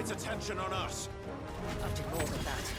its attention on us. I did more than that.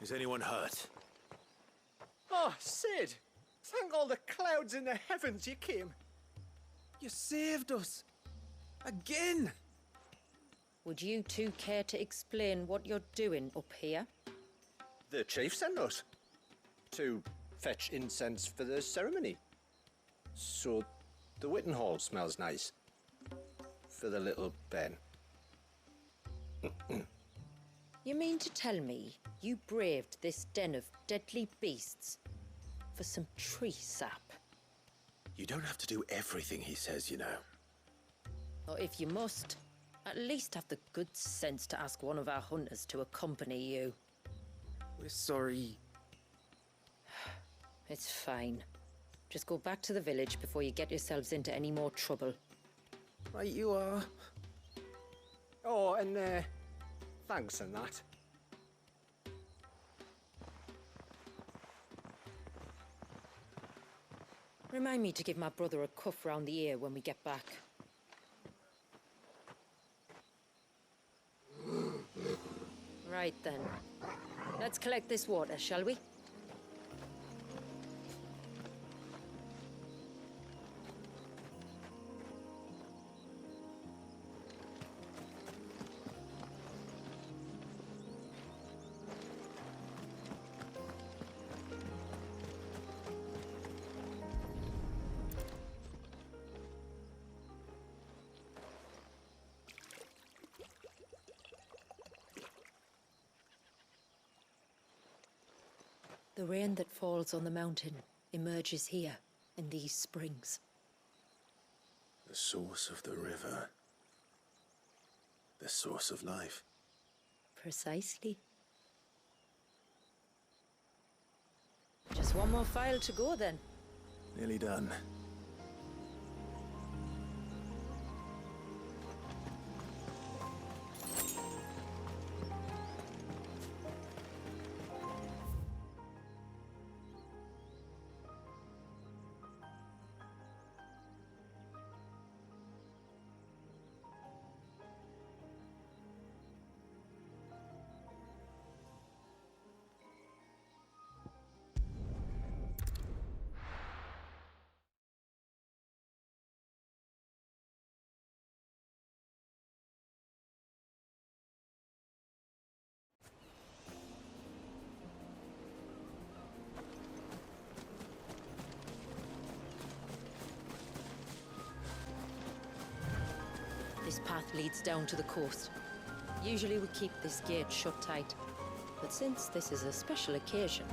Is anyone hurt? Oh, Sid! Thank all the clouds in the heavens you came. You saved us! Again! Would you two care to explain what you're doing up here? The chief sent us to fetch incense for the ceremony. So the Witten Hall smells nice. For the little Ben. You mean to tell me you braved this den of deadly beasts for some tree sap? You don't have to do everything he says, you know. Or if you must, at least have the good sense to ask one of our hunters to accompany you. We're sorry. It's fine. Just go back to the village before you get yourselves into any more trouble. Right you are. Oh, and thanks and that. Remind me to give my brother a cuff round the ear when we get back. Right then. Let's collect this water, shall we? The rain that falls on the mountain emerges here, in these springs. The source of the river. The source of life. Precisely. Just one more file to go then. Nearly done. This path leads down to the coast. Usually we keep this gate shut tight, but since this is a special occasion...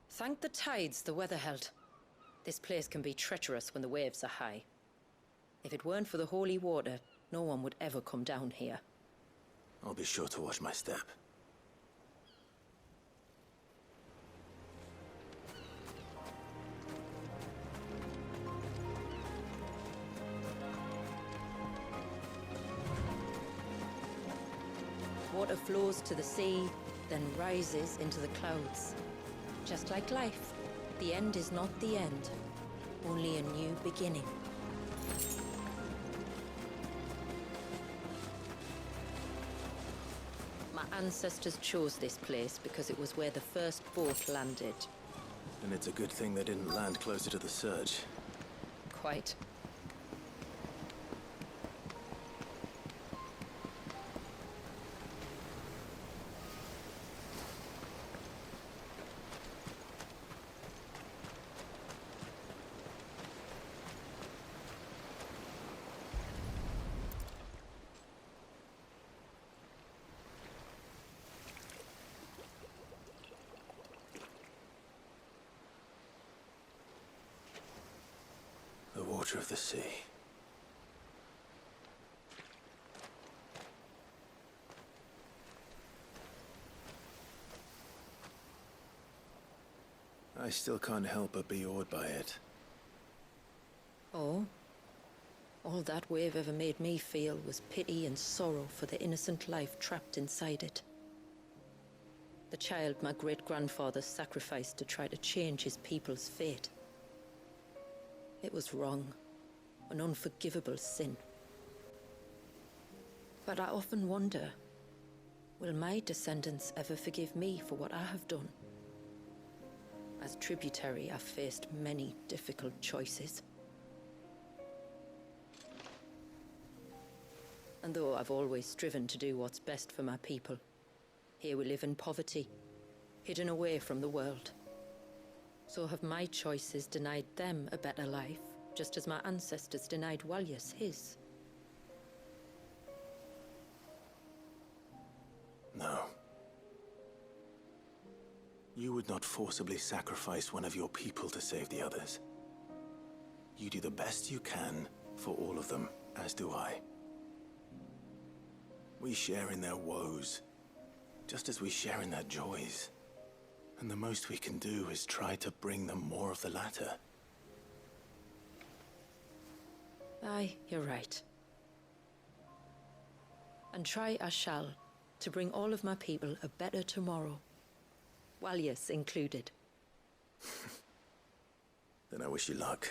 Thank the tides the weather held. This place can be treacherous when the waves are high. If it weren't for the holy water, no one would ever come down here. I'll be sure to watch my step. Water flows to the sea, then rises into the clouds. Just like life, the end is not the end, only a new beginning. My ancestors chose this place because it was where the first boat landed. And it's a good thing they didn't land closer to the surge. Quite. water of the sea. I still can't help but be awed by it. Oh? All that wave ever made me feel was pity and sorrow for the innocent life trapped inside it. The child my great-grandfather sacrificed to try to change his people's fate. It was wrong, an unforgivable sin. But I often wonder, will my descendants ever forgive me for what I have done? As tributary, I've faced many difficult choices. And though I've always striven to do what's best for my people, here we live in poverty, hidden away from the world. So have my choices denied them a better life, just as my ancestors denied Walyas his? No. You would not forcibly sacrifice one of your people to save the others. You do the best you can for all of them, as do I. We share in their woes, just as we share in their joys. And the most we can do is try to bring them more of the latter. Aye, you're right. And try I shall, to bring all of my people a better tomorrow. Walyas included. Then I wish you luck.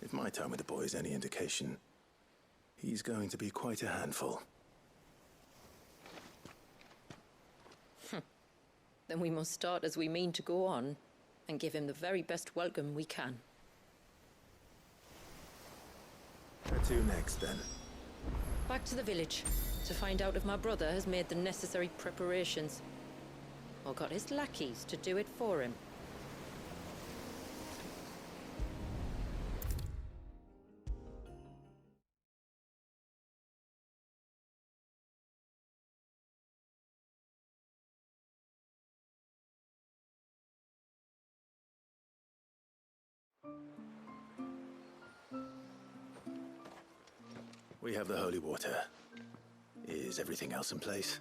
If my time with the boy is any indication, he's going to be quite a handful. Then we must start as we mean to go on, and give him the very best welcome we can. Where to next, then? Back to the village, to find out if my brother has made the necessary preparations, or got his lackeys to do it for him. We have the holy water. Is everything else in place?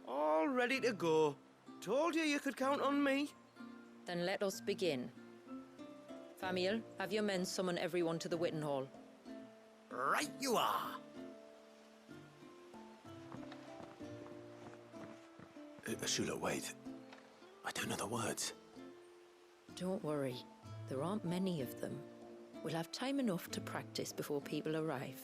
All ready to go. Told you could count on me. Then let us begin. Famiel, have your men summon everyone to the Witten Hall. Right you are. Ashula, wait. I don't know the words. Don't worry, there aren't many of them. We'll have time enough to practice before people arrive.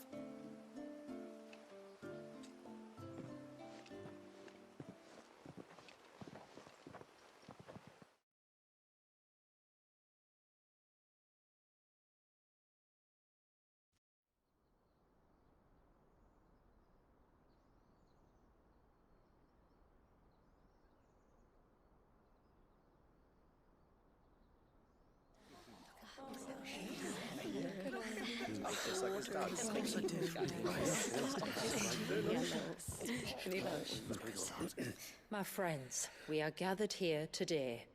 My friends, we are gathered here today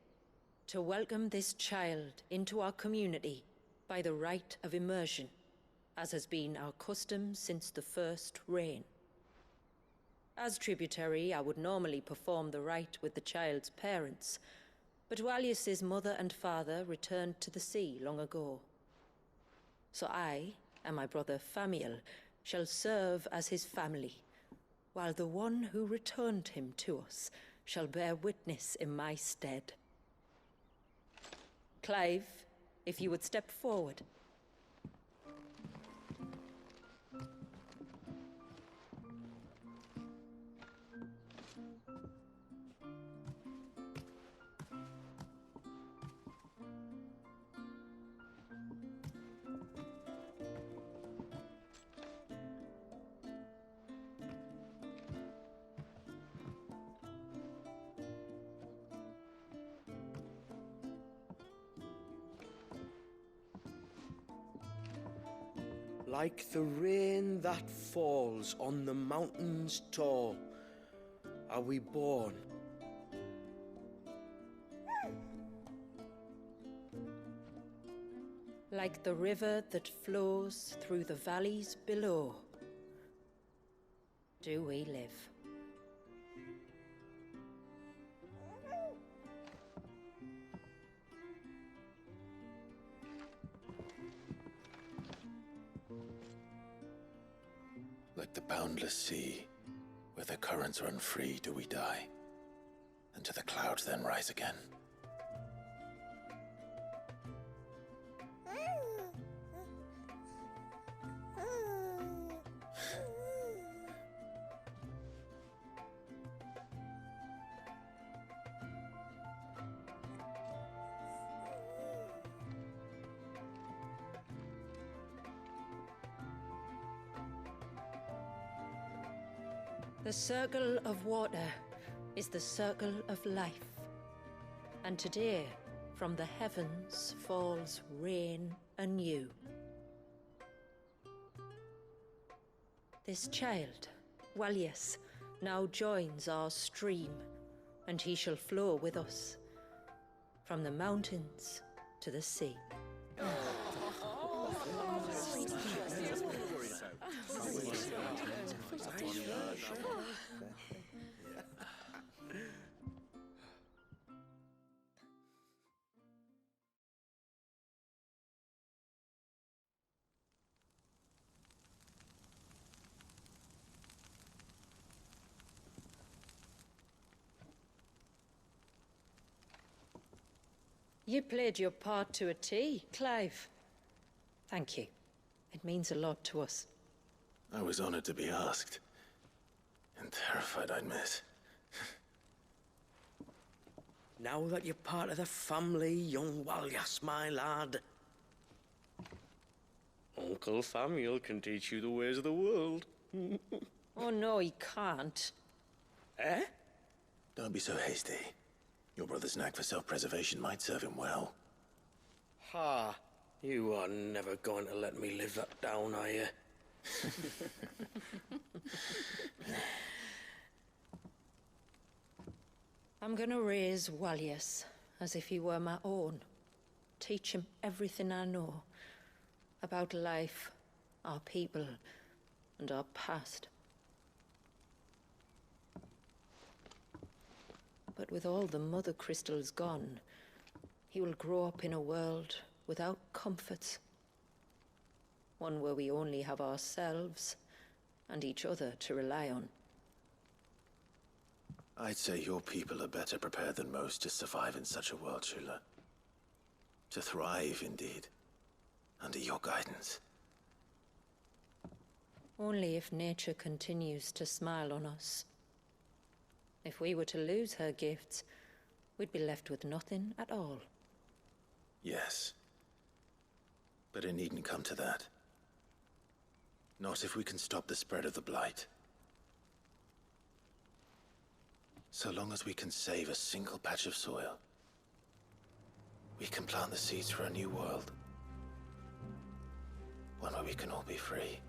to welcome this child into our community by the rite of immersion, as has been our custom since the first reign. As tributary, I would normally perform the rite with the child's parents, but Walyas's mother and father returned to the sea long ago. So I and my brother Famiel shall serve as his family, while the one who returned him to us shall bear witness in my stead. Clive, if you would step forward. Like the rain that falls on the mountains tall, are we born. like the river that flows through the valleys below, do we live. Like the boundless sea, where the currents run free, do we die, and to the clouds then rise again. The circle of water is the circle of life. And today, from the heavens falls rain anew. This child, Walius, now joins our stream, and he shall flow with us from the mountains to the sea. You played your part to a T, Clive. Thank you. It means a lot to us. I was honored to be asked, and terrified I'd miss. Now that you're part of the family, young Walyas, my lad. Uncle Samuel can teach you the ways of the world. Oh no, he can't. Eh? Don't be so hasty. Your brother's knack for self-preservation might serve him well. Ha! You are never going to let me live that down, are you? I'm gonna raise Walius as if he were my own. Teach him everything I know about life, our people, and our past. But with all the mother crystals gone, he will grow up in a world without comforts. One where we only have ourselves and each other to rely on. I'd say your people are better prepared than most to survive in such a world, Shula. To thrive, indeed, under your guidance. Only if nature continues to smile on us. If we were to lose her gifts, we'd be left with nothing at all. Yes. But it needn't come to that. Not if we can stop the spread of the Blight. So long as we can save a single patch of soil, we can plant the seeds for a new world. One where we can all be free.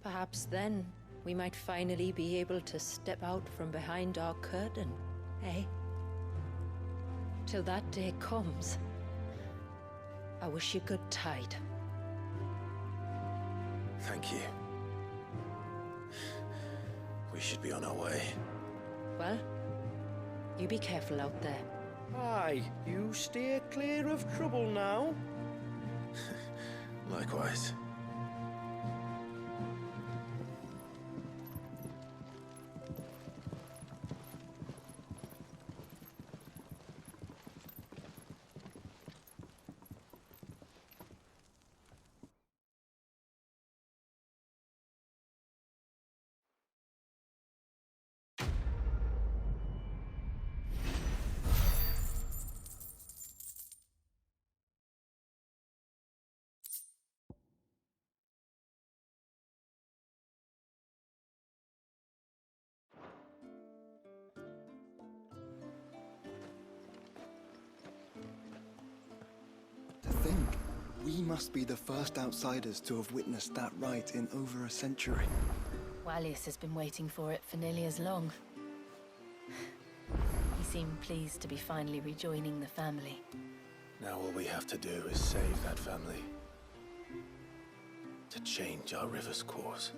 Perhaps then, we might finally be able to step out from behind our curtain, eh? Till that day comes, I wish you good tide. Thank you. We should be on our way. Well, you be careful out there. Aye, you steer clear of trouble now. Likewise. To think, we must be the first outsiders to have witnessed that rite in over a century. Walius has been waiting for it for nearly as long. He seem pleased to be finally rejoining the family. Now all we have to do is save that family. To change our river's course.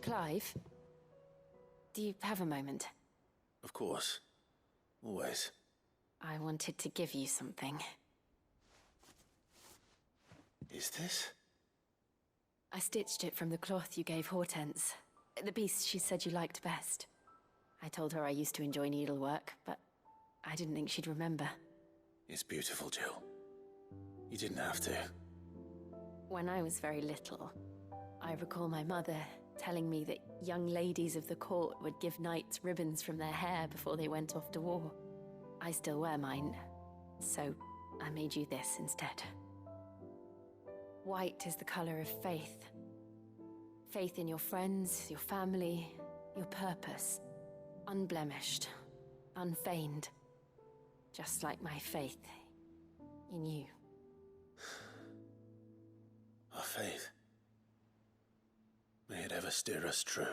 Clive, do you have a moment? Of course. Always. I wanted to give you something. Is this? I stitched it from the cloth you gave Hortense. The piece she said you liked best. I told her I used to enjoy needlework, but I didn't think she'd remember. It's beautiful, Jill. You didn't have to. When I was very little, I recall my mother telling me that young ladies of the court would give knights ribbons from their hair before they went off to war. I still wear mine, so I made you this instead. White is the color of faith. Faith in your friends, your family, your purpose. Unblemished, unfeigned. Just like my faith in you. Our faith. May it ever steer us true.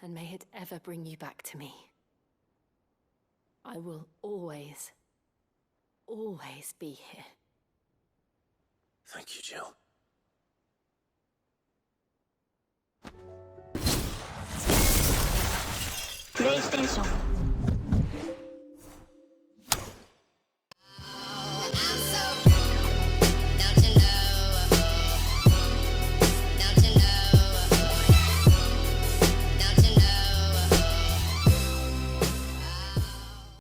And may it ever bring you back to me. I will always, always be here. Thank you, Jill. PlayStation